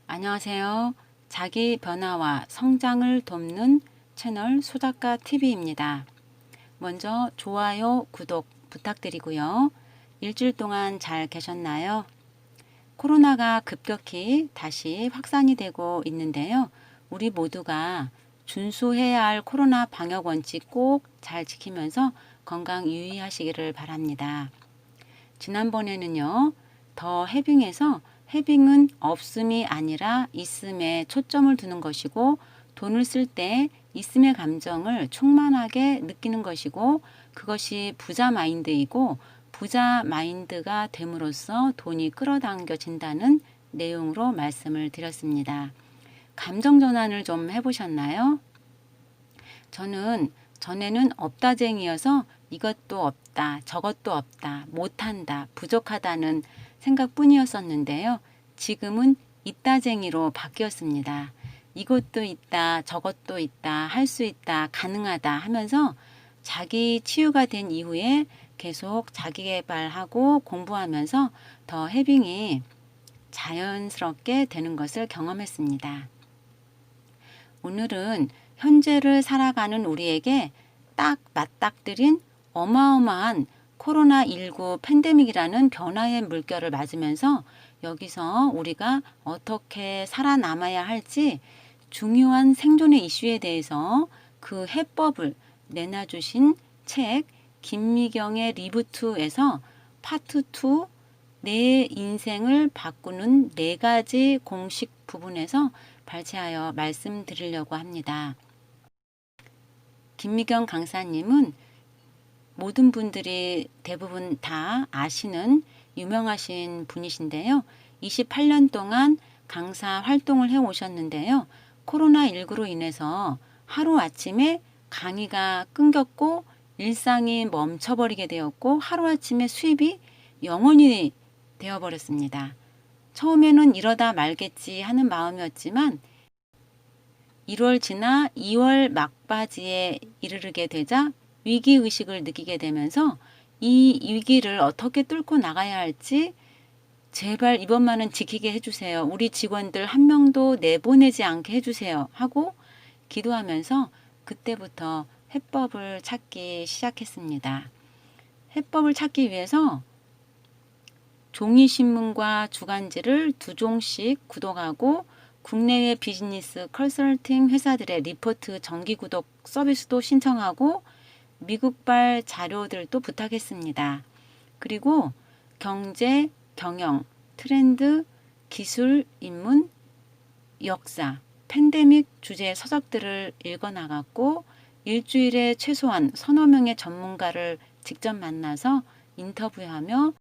안녕하세요. 자기 변화와 성장을 돕는 채널 소작가 TV입니다. 먼저 좋아요, 구독 부탁드리고요. 일주일 동안 잘 계셨나요? 코로나가 급격히 다시 확산이 되고 있는데요. 우리 모두가 준수해야 할 코로나 방역 원칙 꼭 잘 지키면서 건강 유의하시기를 바랍니다. 지난번에는요, 더 해빙에서 해빙은 없음이 아니라 있음에 초점을 두는 것이고, 돈을 쓸 때 있음의 감정을 충만하게 느끼는 것이고, 그것이 부자 마인드이고, 부자 마인드가 됨으로써 돈이 끌어당겨진다는 내용으로 말씀을 드렸습니다. 감정 전환을 좀 해보셨나요? 저는 전에는 없다쟁이여서 이것도 없다, 저것도 없다, 못한다, 부족하다는 생각뿐이었었는데요. 지금은 있다쟁이로 바뀌었습니다. 이것도 있다, 저것도 있다, 할 수 있다, 가능하다 하면서 자기 치유가 된 이후에 계속 자기 개발하고 공부하면서 더 해빙이 자연스럽게 되는 것을 경험했습니다. 오늘은 현재를 살아가는 우리에게 딱 맞닥뜨린 어마어마한 코로나19 팬데믹이라는 변화의 물결을 맞으면서 여기서 우리가 어떻게 살아남아야 할지 중요한 생존의 이슈에 대해서 그 해법을 내놔주신 책 김미경의 리부트에서 파트 2 내 인생을 바꾸는 4가지 공식 부분에서 발췌하여 말씀드리려고 합니다. 김미경 강사님은 모든 분들이 대부분 다 아시는 유명하신 분이신데요. 28년 동안 강사 활동을 해오셨는데요. 코로나19로 인해서 하루아침에 강의가 끊겼고 일상이 멈춰버리게 되었고 하루아침에 수입이 영원히 되어버렸습니다. 처음에는 이러다 말겠지 하는 마음이었지만 1월 지나 2월 막바지에 이르게 되자 위기의식을 느끼게 되면서 이 위기를 어떻게 뚫고 나가야 할지 제발 이번만은 지키게 해주세요. 우리 직원들 한 명도 내보내지 않게 해주세요. 하고 기도하면서 그때부터 해법을 찾기 시작했습니다. 해법을 찾기 위해서 종이신문과 주간지를 2종씩 구독하고 국내외 비즈니스 컨설팅 회사들의 리포트 정기 구독 서비스도 신청하고 미국발 자료들도 부탁했습니다. 그리고 경제, 경영, 트렌드, 기술, 인문, 역사, 팬데믹 주제 서적들을 읽어나갔고 일주일에 최소한 서너 명의 전문가를 직접 만나서 인터뷰하며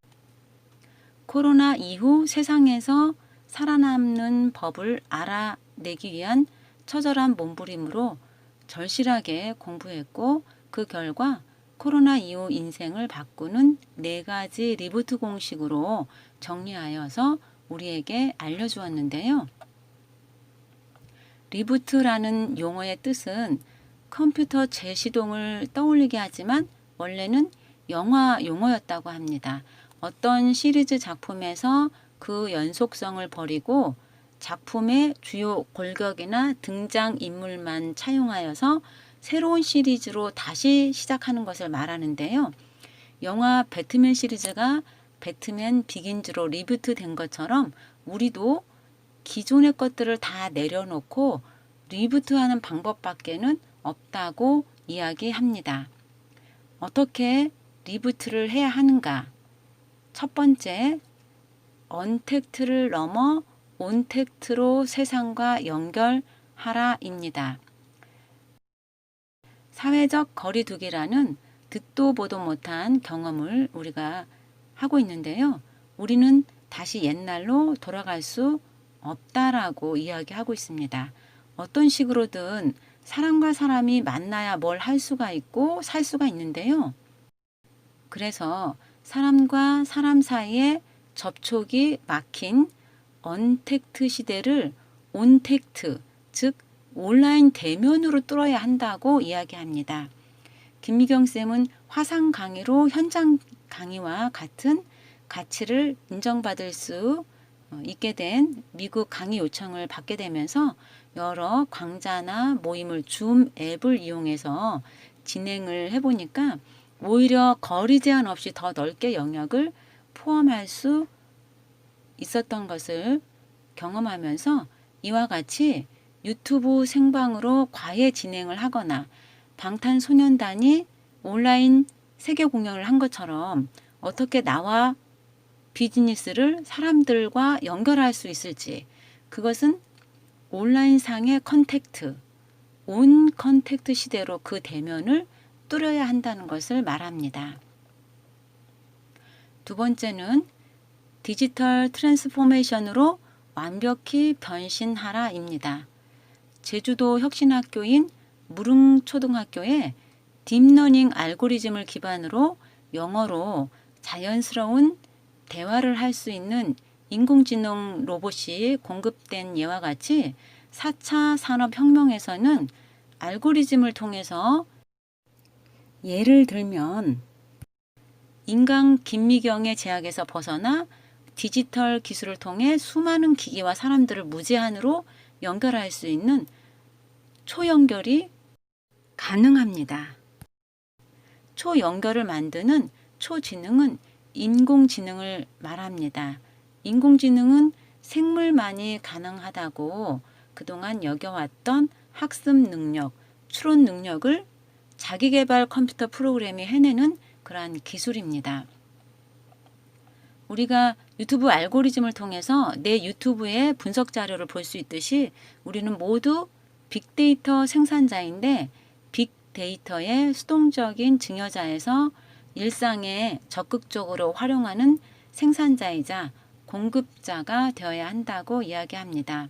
코로나 이후 세상에서 살아남는 법을 알아내기 위한 처절한 몸부림으로 절실하게 공부했고 그 결과 코로나 이후 인생을 바꾸는 4가지 리부트 공식으로 정리하여서 우리에게 알려주었는데요. 리부트라는 용어의 뜻은 컴퓨터 재시동을 떠올리게 하지만 원래는 영화 용어였다고 합니다. 어떤 시리즈 작품에서 그 연속성을 버리고 작품의 주요 골격이나 등장인물만 차용하여서 새로운 시리즈로 다시 시작하는 것을 말하는데요. 영화 배트맨 시리즈가 배트맨 비긴즈로 리부트 된 것처럼 우리도 기존의 것들을 다 내려놓고 리부트하는 방법밖에는 없다고 이야기합니다. 어떻게 리부트를 해야 하는가? 첫 번째, 언택트를 넘어 온택트로 세상과 연결하라입니다. 사회적 거리두기라는 듣도 보도 못한 경험을 우리가 하고 있는데요. 우리는 다시 옛날로 돌아갈 수 없다라고 이야기하고 있습니다. 어떤 식으로든 사람과 사람이 만나야 뭘 할 수가 있고 살 수가 있는데요. 그래서 사람과 사람 사이에 접촉이 막힌 언택트 시대를 온택트, 즉 온라인 대면으로 뚫어야 한다고 이야기합니다. 김미경 쌤은 화상 강의로 현장 강의와 같은 가치를 인정받을 수 있게 된 미국 강의 요청을 받게 되면서 여러 강좌나 모임을 줌 앱을 이용해서 진행을 해보니까 오히려 거리 제한 없이 더 넓게 영역을 포함할 수 있었던 것을 경험하면서 이와 같이 유튜브 생방으로 과외 진행을 하거나 방탄소년단이 온라인 세계 공연을 한 것처럼 어떻게 나와 비즈니스를 사람들과 연결할 수 있을지, 그것은 온라인상의 컨택트, 온 컨택트 시대로 그 대면을 뚫어야 한다는 것을 말합니다. 두 번째는 디지털 트랜스포메이션으로 완벽히 변신하라입니다. 제주도 혁신학교인 무릉초등학교에 딥러닝 알고리즘을 기반으로 영어로 자연스러운 대화를 할 수 있는 인공지능 로봇이 공급된 예와 같이 4차 산업혁명에서는 알고리즘을 통해서 예를 들면 인간 김미경의 제약에서 벗어나 디지털 기술을 통해 수많은 기기와 사람들을 무제한으로 연결할 수 있는 초연결이 가능합니다. 초연결을 만드는 초지능은 인공지능을 말합니다. 인공지능은 생물만이 가능하다고 그동안 여겨왔던 학습 능력, 추론 능력을 자기개발 컴퓨터 프로그램이 해내는 그러한 기술입니다. 우리가 유튜브 알고리즘을 통해서 내 유튜브의 분석 자료를 볼 수 있듯이 우리는 모두 빅데이터 생산자인데 빅데이터의 수동적인 증여자에서 일상에 적극적으로 활용하는 생산자이자 공급자가 되어야 한다고 이야기합니다.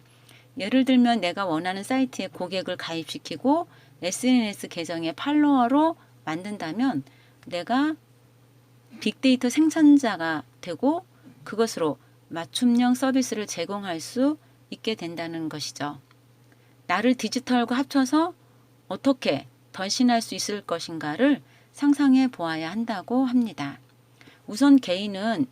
예를 들면 내가 원하는 사이트에 고객을 가입시키고 SNS 계정의 팔로워로 만든다면 내가 빅데이터 생산자가 되고 그것으로 맞춤형 서비스를 제공할 수 있게 된다는 것이죠. 나를 디지털과 합쳐서 어떻게 변신할 수 있을 것인가를 상상해 보아야 한다고 합니다. 우선 개인은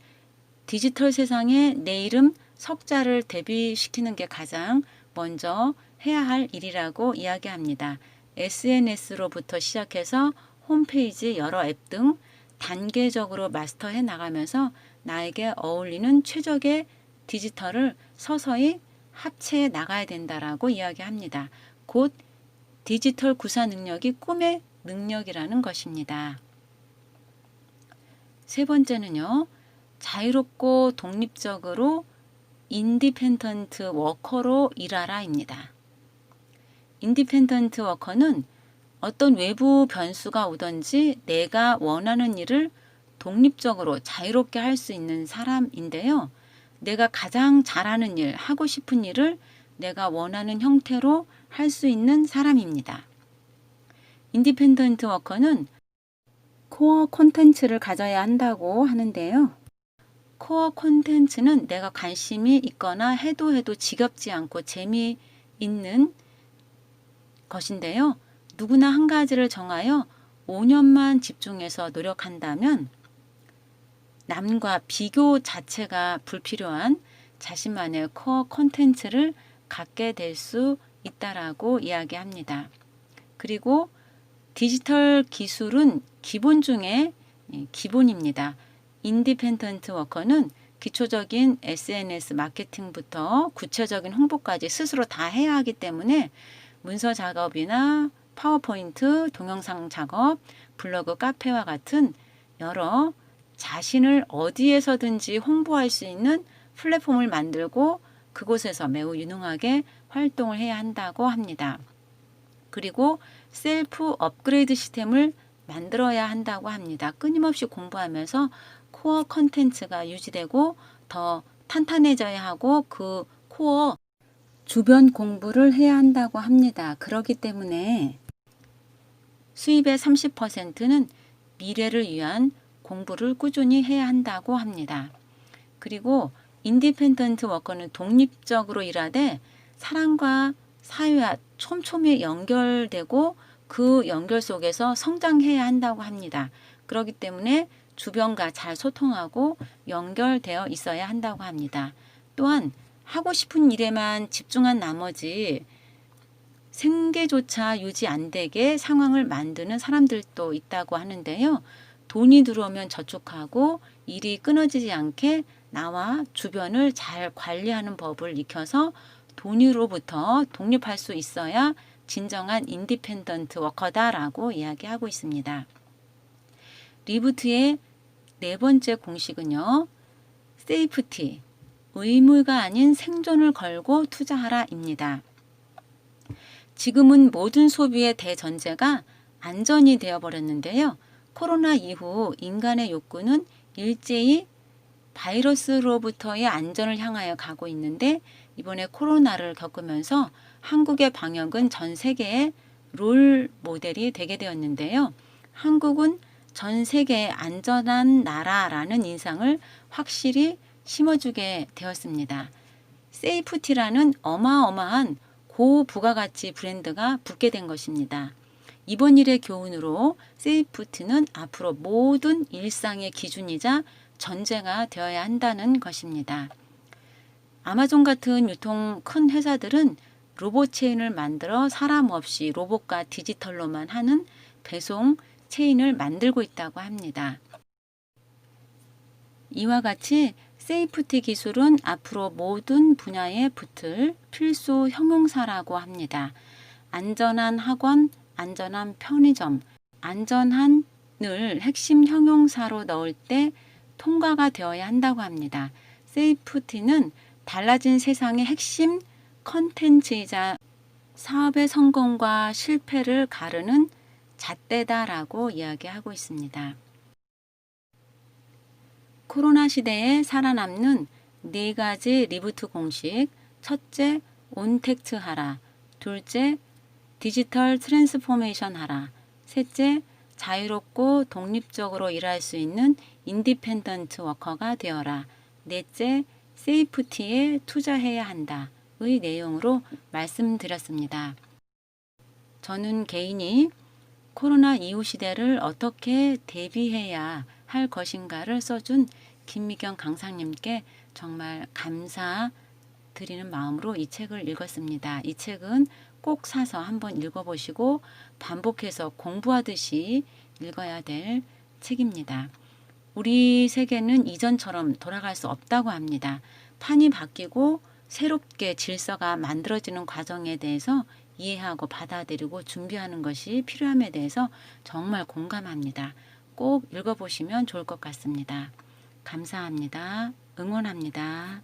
디지털 세상에 내 이름 석자를 대비시키는 게 가장 먼저 해야 할 일이라고 이야기합니다. SNS로부터 시작해서 홈페이지, 여러 앱 등 단계적으로 마스터해 나가면서 나에게 어울리는 최적의 디지털을 서서히 합체해 나가야 된다라고 이야기합니다. 곧 디지털 구사 능력이 꿈의 능력이라는 것입니다. 세 번째는요. 자유롭고 독립적으로 인디펜던트 워커로 일하라입니다. 인디펜던트 워커는 어떤 외부 변수가 오든지 내가 원하는 일을 독립적으로 자유롭게 할 수 있는 사람인데요. 내가 가장 잘하는 일, 하고 싶은 일을 내가 원하는 형태로 할 수 있는 사람입니다. 인디펜던트 워커는 코어 콘텐츠를 가져야 한다고 하는데요. 코어 콘텐츠는 내가 관심이 있거나 해도 지겹지 않고 재미있는 것인데요. 누구나 한 가지를 정하여 5년만 집중해서 노력한다면 남과 비교 자체가 불필요한 자신만의 코어 콘텐츠를 갖게 될 수 있다라고 이야기합니다. 그리고 디지털 기술은 기본 중에 기본입니다. 인디펜던트 워커는 기초적인 SNS 마케팅부터 구체적인 홍보까지 스스로 다 해야 하기 때문에 문서 작업이나 파워포인트, 동영상 작업, 블로그, 카페와 같은 여러 자신을 어디에서든지 홍보할 수 있는 플랫폼을 만들고 그곳에서 매우 유능하게 활동을 해야 한다고 합니다. 그리고 셀프 업그레이드 시스템을 만들어야 한다고 합니다. 끊임없이 공부하면서 코어 컨텐츠가 유지되고 더 탄탄해져야 하고 그 코어 주변 공부를 해야 한다고 합니다. 그렇기 때문에 수입의 30%는 미래를 위한 공부를 꾸준히 해야 한다고 합니다. 그리고 인디펜던트 워커는 독립적으로 일하되 사람과 사회와 촘촘히 연결되고 그 연결 속에서 성장해야 한다고 합니다. 그렇기 때문에 주변과 잘 소통하고 연결되어 있어야 한다고 합니다. 또한 하고 싶은 일에만 집중한 나머지 생계조차 유지 안 되게 상황을 만드는 사람들도 있다고 하는데요. 돈이 들어오면 저축하고 일이 끊어지지 않게 나와 주변을 잘 관리하는 법을 익혀서 돈으로부터 독립할 수 있어야 진정한 인디펜던트 워커다라고 이야기하고 있습니다. 리부트의 네 번째 공식은요. 세이프티, 의무가 아닌 생존을 걸고 투자하라입니다. 지금은 모든 소비의 대전제가 안전이 되어버렸는데요. 코로나 이후 인간의 욕구는 일제히 바이러스로부터의 안전을 향하여 가고 있는데 이번에 코로나를 겪으면서 한국의 방역은 전 세계의 롤 모델이 되게 되었는데요. 한국은 전 세계의 안전한 나라라는 인상을 확실히 심어주게 되었습니다. 세이프티라는 어마어마한 고부가가치 브랜드가 붙게 된 것입니다. 이번 일의 교훈으로 세이프티는 앞으로 모든 일상의 기준이자 전제가 되어야 한다는 것입니다. 아마존 같은 유통 큰 회사들은 로봇 체인을 만들어 사람 없이 로봇과 디지털로만 하는 배송 체인을 만들고 있다고 합니다. 이와 같이 세이프티 기술은 앞으로 모든 분야에 붙을 필수 형용사라고 합니다. 안전한 학원, 안전한 편의점, 안전한을 핵심 형용사로 넣을 때 통과가 되어야 한다고 합니다. 세이프티는 달라진 세상의 핵심 컨텐츠이자 사업의 성공과 실패를 가르는 잣대다라고 이야기하고 있습니다. 코로나 시대에 살아남는 네 가지 리부트 공식. 첫째, 온택트 하라. 둘째, 디지털 트랜스포메이션 하라. 셋째, 자유롭고 독립적으로 일할 수 있는 인디펜던트 워커가 되어라. 넷째, 세이프티에 투자해야 한다. 의 내용으로 말씀드렸습니다. 저는 개인이 코로나 이후 시대를 어떻게 대비해야 할 것인가를 써준 김미경 강사님께 정말 감사드리는 마음으로 이 책을 읽었습니다. 이 책은 꼭 사서 한번 읽어보시고 반복해서 공부하듯이 읽어야 될 책입니다. 우리 세계는 이전처럼 돌아갈 수 없다고 합니다. 판이 바뀌고 새롭게 질서가 만들어지는 과정에 대해서 이해하고 받아들이고 준비하는 것이 필요함에 대해서 정말 공감합니다. 꼭 읽어보시면 좋을 것 같습니다. 감사합니다. 응원합니다.